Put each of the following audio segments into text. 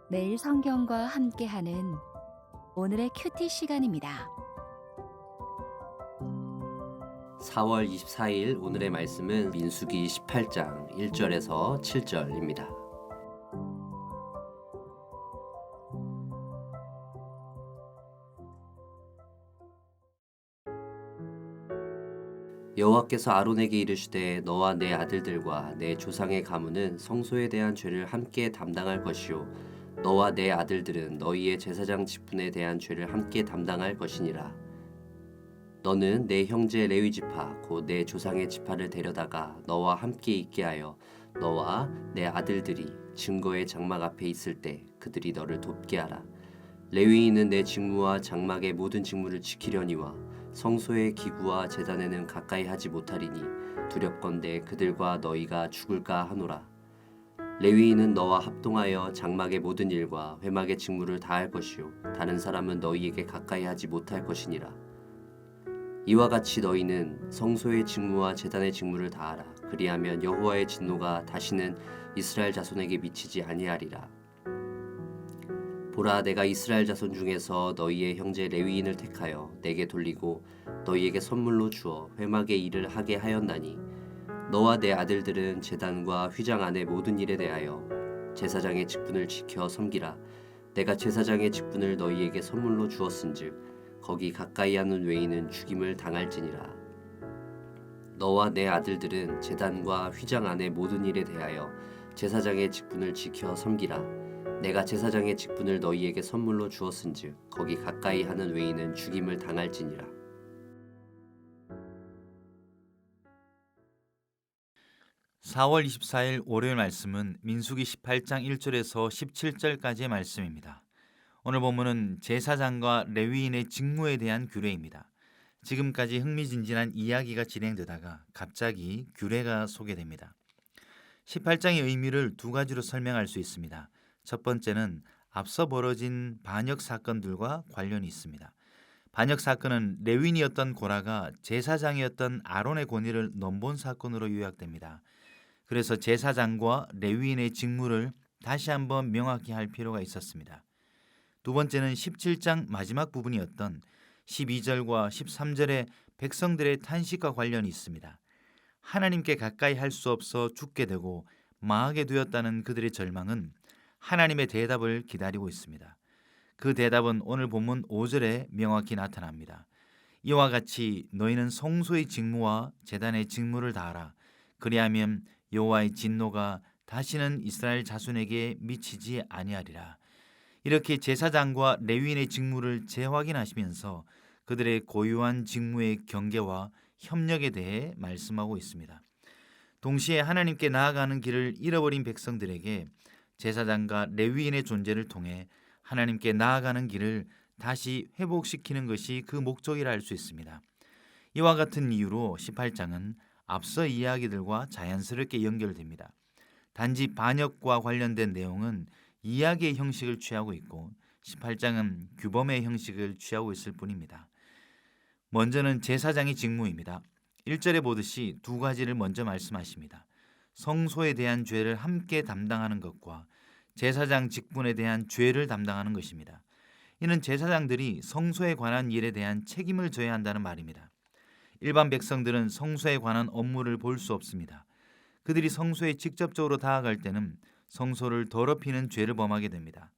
매일 성경과 함께하는 오늘의 큐티 시간입니다. 4월 24일 오늘의 말씀은 민수기 18장 1절에서 7절입니다. 여호와께서 아론에게 이르시되 너와 내 아들들과 내 조상의 가문은 성소에 대한 죄를 함께 담당할 것이요 너와 내 아들들은 너희의 제사장 직분에 대한 죄를 함께 담당할 것이니라. 너는 내 형제 레위 지파 곧 내 조상의 지파를 데려다가 너와 함께 있게 하여 너와 내 아들들이 증거의 장막 앞에 있을 때 그들이 너를 돕게 하라. 레위인은 내 직무와 장막의 모든 직무를 지키려니와 성소의 기구와 제단에는 가까이 하지 못하리니 두렵건대 그들과 너희가 죽을까 하노라. 레위인은 너와 합동하여 장막의 모든 일과 회막의 직무를 다할 것이요 다른 사람은 너희에게 가까이 하지 못할 것이니라. 이와 같이 너희는 성소의 직무와 제단의 직무를 다하라. 그리하면 여호와의 진노가 다시는 이스라엘 자손에게 미치지 아니하리라. 보라, 내가 이스라엘 자손 중에서 너희의 형제 레위인을 택하여 내게 돌리고 너희에게 선물로 주어 회막의 일을 하게 하였나니 너와 내 아들들은 제단과 휘장 안의 모든 일에 대하여 제사장의 직분을 지켜 섬기라. 내가 제사장의 직분을 너희에게 선물로 주었은즉 거기 가까이 하는 외인은 죽임을 당할지니라. 너와 내 아들들은 제단과 휘장 안의 모든 일에 대하여 제사장의 직분을 지켜 섬기라. 내가 제사장의 직분을 너희에게 선물로 주었은즉 거기 가까이 하는 외인은 죽임을 당할지니라. 4월 24일 월요일 말씀은 민수기 18장 1절에서 17절까지의 말씀입니다. 오늘 본문은 제사장과 레위인의 직무에 대한 규례입니다. 지금까지 흥미진진한 이야기가 진행되다가 갑자기 규례가 소개됩니다. 18장의 의미를 두 가지로 설명할 수 있습니다. 첫 번째는 앞서 벌어진 반역 사건들과 관련이 있습니다. 반역 사건은 레위인이었던 고라가 제사장이었던 아론의 권위를 넘본 사건으로 요약됩니다. 그래서 제사장과 레위인의 직무를 다시 한번 명확히 할 필요가 있었습니다. 두 번째는 17장 마지막 부분이었던 12절과 13절의 백성들의 탄식과 관련이 있습니다. 하나님께 가까이 할 수 없어 죽게 되고 망하게 되었다는 그들의 절망은 하나님의 대답을 기다리고 있습니다. 그 대답은 오늘 본문 5절에 명확히 나타납니다. 이와 같이 너희는 성소의 직무와 제단의 직무를 다하라. 그리하면 여호와의 진노가 다시는 이스라엘 자손에게 미치지 아니하리라. 이렇게 제사장과 레위인의 직무를 재확인하시면서 그들의 고유한 직무의 경계와 협력에 대해 말씀하고 있습니다. 동시에 하나님께 나아가는 길을 잃어버린 백성들에게 제사장과 레위인의 존재를 통해 하나님께 나아가는 길을 다시 회복시키는 것이 그 목적이라 할 수 있습니다. 이와 같은 이유로 18장은 앞서 이야기들과 자연스럽게 연결됩니다. 단지 반역과 관련된 내용은 이야기의 형식을 취하고 있고 18장은 규범의 형식을 취하고 있을 뿐입니다. 먼저는 제사장의 직무입니다. 1절에 보듯이 두 가지를 먼저 말씀하십니다. 성소에 대한 죄를 함께 담당하는 것과 제사장 직분에 대한 죄를 담당하는 것입니다. 이는 제사장들이 성소에 관한 일에 대한 책임을 져야 한다는 말입니다. 일반 백성들은 성소에 관한 업무를 볼 수 없습니다. 그들이 성소에 직접적으로 다가갈 때는 성소를 더럽히는 죄를 범하게 됩니다.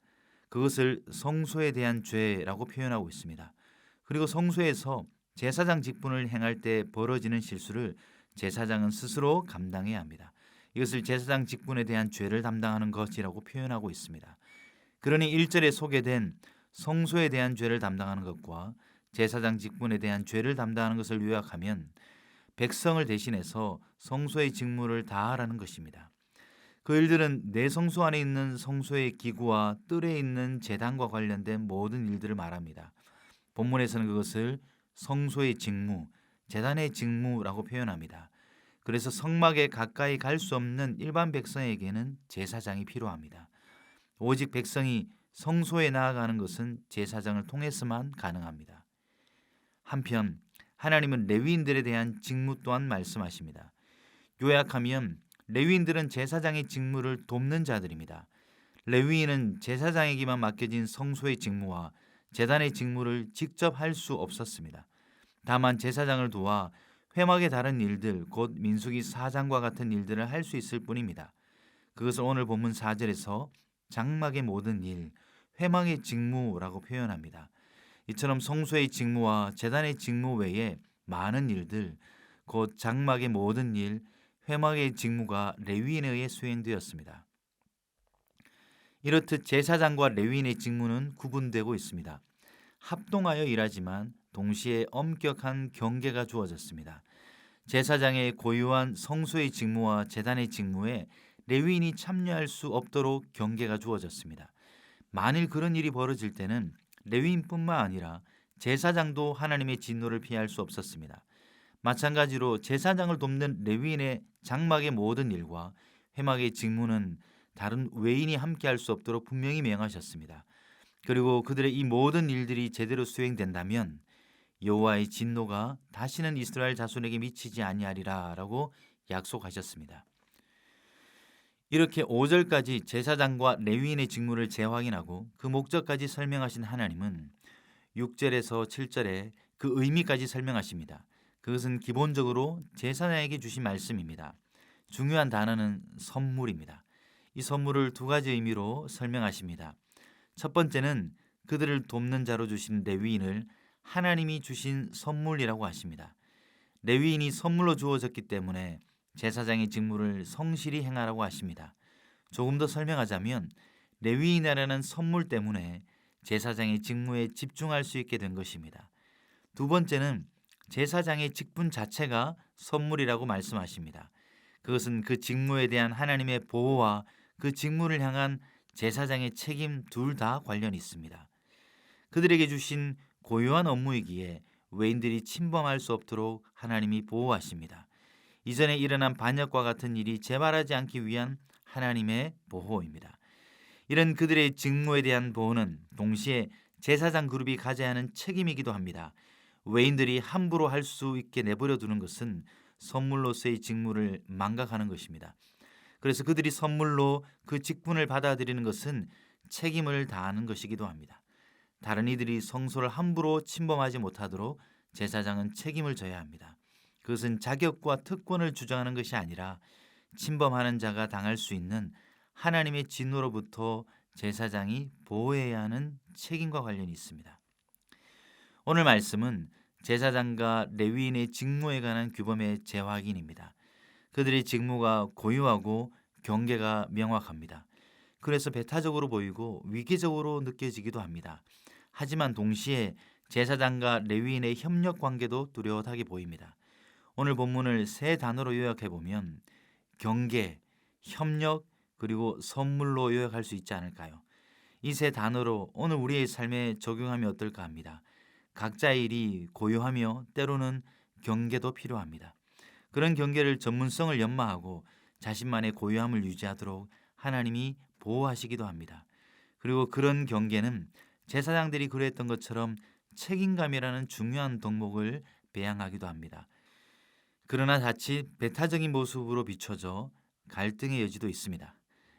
그것을 성소에 대한 죄라고 표현하고 있습니다. 그리고 성소에서 제사장 직분을 행할 때 벌어지는 실수를 제사장은 스스로 감당해야 합니다. 이것을 제사장 직분에 대한 죄를 담당하는 것이라고 표현하고 있습니다. 그러니 1절에 소개된 성소에 대한 죄를 담당하는 것과 제사장 직분에 대한 죄를 담당하는 것을 요약하면 백성을 대신해서 성소의 직무를 다하라는 것입니다. 그 일들은 내 성소 안에 있는 성소의 기구와 뜰에 있는 제단과 관련된 모든 일들을 말합니다. 본문에서는 그것을 성소의 직무, 제단의 직무라고 표현합니다. 그래서 성막에 가까이 갈 수 없는 일반 백성에게는 제사장이 필요합니다. 오직 백성이 성소에 나아가는 것은 제사장을 통해서만 가능합니다. 한편 하나님은 레위인들에 대한 직무 또한 말씀하십니다. 요약하면 레위인들은 제사장의 직무를 돕는 자들입니다. 레위인은 제사장에게만 맡겨진 성소의 직무와 제단의 직무를 직접 할 수 없었습니다. 다만 제사장을 도와 회막의 다른 일들, 곧 민수기 4장과 같은 일들을 할 수 있을 뿐입니다. 그것을 오늘 본문 4절에서 장막의 모든 일, 회막의 직무라고 표현합니다. 이처럼 성소의 직무와 제단의 직무 외에 많은 일들, 곧 장막의 모든 일, 회막의 직무가 레위인에 의해 수행되었습니다. 이렇듯 제사장과 레위인의 직무는 구분되고 있습니다. 합동하여 일하지만 동시에 엄격한 경계가 주어졌습니다. 제사장의 고유한 성소의 직무와 제단의 직무에 레위인이 참여할 수 없도록 경계가 주어졌습니다. 만일 그런 일이 벌어질 때는 레위인뿐만 아니라 제사장도 하나님의 진노를 피할 수 없었습니다. 마찬가지로 제사장을 돕는 레위인의 장막의 모든 일과 회막의 직무는 다른 외인이 함께할 수 없도록 분명히 명하셨습니다. 그리고 그들의 이 모든 일들이 제대로 수행된다면 여호와의 진노가 다시는 이스라엘 자손에게 미치지 아니하리라라고 약속하셨습니다. 이렇게 5절까지 제사장과 레위인의 직무를 재확인하고 그 목적까지 설명하신 하나님은 6절에서 7절에 그 의미까지 설명하십니다. 그것은 기본적으로 제사장에게 주신 말씀입니다. 중요한 단어는 선물입니다. 이 선물을 두 가지 의미로 설명하십니다. 첫 번째는 그들을 돕는 자로 주신 레위인을 하나님이 주신 선물이라고 하십니다. 레위인이 선물로 주어졌기 때문에 제사장의 직무를 성실히 행하라고 하십니다. 조금 더 설명하자면 레위인이라는 선물 때문에 제사장의 직무에 집중할 수 있게 된 것입니다. 두 번째는 제사장의 직분 자체가 선물이라고 말씀하십니다. 그것은 그 직무에 대한 하나님의 보호와 그 직무를 향한 제사장의 책임 둘 다 관련이 있습니다. 그들에게 주신 고유한 업무이기에 외인들이 침범할 수 없도록 하나님이 보호하십니다. 이전에 일어난 반역과 같은 일이 재발하지 않기 위한 하나님의 보호입니다. 이런 그들의 직무에 대한 보호는 동시에 제사장 그룹이 가져야 하는 책임이기도 합니다. 외인들이 함부로 할 수 있게 내버려 두는 것은 선물로서의 직무를 망각하는 것입니다. 그래서 그들이 선물로 그 직분을 받아들이는 것은 책임을 다하는 것이기도 합니다. 다른 이들이 성소를 함부로 침범하지 못하도록 제사장은 책임을 져야 합니다. 그것은 자격과 특권을 주장하는 것이 아니라 침범하는 자가 당할 수 있는 하나님의 진노로부터 제사장이 보호해야 하는 책임과 관련이 있습니다. 오늘 말씀은 제사장과 레위인의 직무에 관한 규범의 재확인입니다. 그들의 직무가 고유하고 경계가 명확합니다. 그래서 배타적으로 보이고 위계적으로 느껴지기도 합니다. 하지만 동시에 제사장과 레위인의 협력 관계도 뚜렷하게 보입니다. 오늘 본문을 세 단어로 요약해 보면 경계, 협력, 그리고 선물로 요약할 수 있지 않을까요? 이 세 단어로 오늘 우리의 삶에 적용하면 어떨까 합니다. 각자의 일이 고유하며 때로는 경계도 필요합니다. 그런 경계를 전문성을 연마하고 자신만의 고유함을 유지하도록 하나님이 보호하시기도 합니다. 그리고 그런 경계는 제사장들이 그랬던 것처럼 책임감이라는 중요한 덕목을 배양하기도 합니다. 그러나 자칫 배타적인 모습으로 비춰져 갈등의 여지도 있습니다.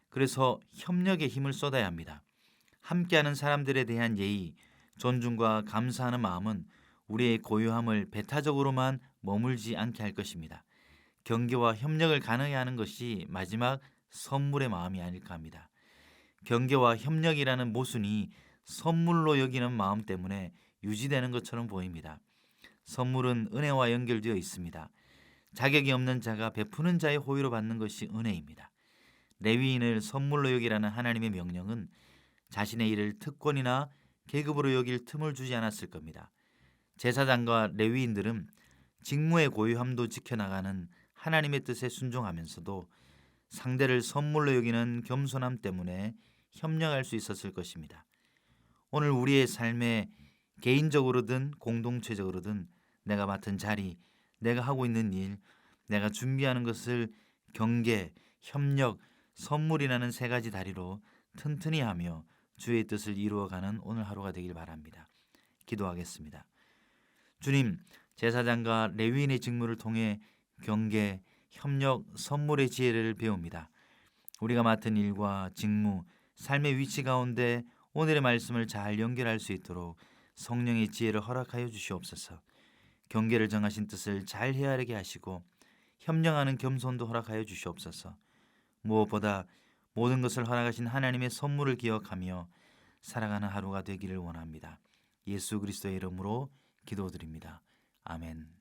그래서 협력에 힘을 쏟아야 합니다. 함께하는 사람들에 대한 예의, 존중과 감사하는 마음은 우리의 고유함을 배타적으로만 머물지 않게 할 것입니다. 경계와 협력을 가능해 하는 것이 마지막 선물의 마음이 아닐까 합니다. 경계와 협력이라는 모순이 선물로 여기는 마음 때문에 유지되는 것처럼 보입니다. 선물은 은혜와 연결되어 있습니다. 자격이 없는 자가 베푸는 자의 호의로 받는 것이 은혜입니다. 레위인을 선물로 여기라는 하나님의 명령은 자신의 일을 특권이나 계급으로 여길 틈을 주지 않았을 겁니다. 제사장과 레위인들은 직무의 고유함도 지켜나가는 하나님의 뜻에 순종하면서도 상대를 선물로 여기는 겸손함 때문에 협력할 수 있었을 것입니다. 오늘 우리의 삶에 개인적으로든 공동체적으로든 내가 맡은 자리, 내가 하고 있는 일, 내가 준비하는 것을 경계, 협력, 선물이라는 세 가지 다리로 튼튼히 하며 주의 뜻을 이루어가는 오늘 하루가 되길 바랍니다. 기도하겠습니다. 주님, 제사장과 레위인의 직무를 통해 경계, 협력, 선물의 지혜를 배웁니다. 우리가 맡은 일과 직무, 삶의 위치 가운데 오늘의 말씀을 잘 연결할 수 있도록 성령의 지혜를 허락하여 주시옵소서. 경계를 정하신 뜻을 잘 헤아리게 하시고 협력하는 겸손도 허락하여 주시옵소서. 무엇보다 모든 것을 허락하신 하나님의 선물을 기억하며 살아가는 하루가 되기를 원합니다. 예수 그리스도의 이름으로 기도드립니다. 아멘.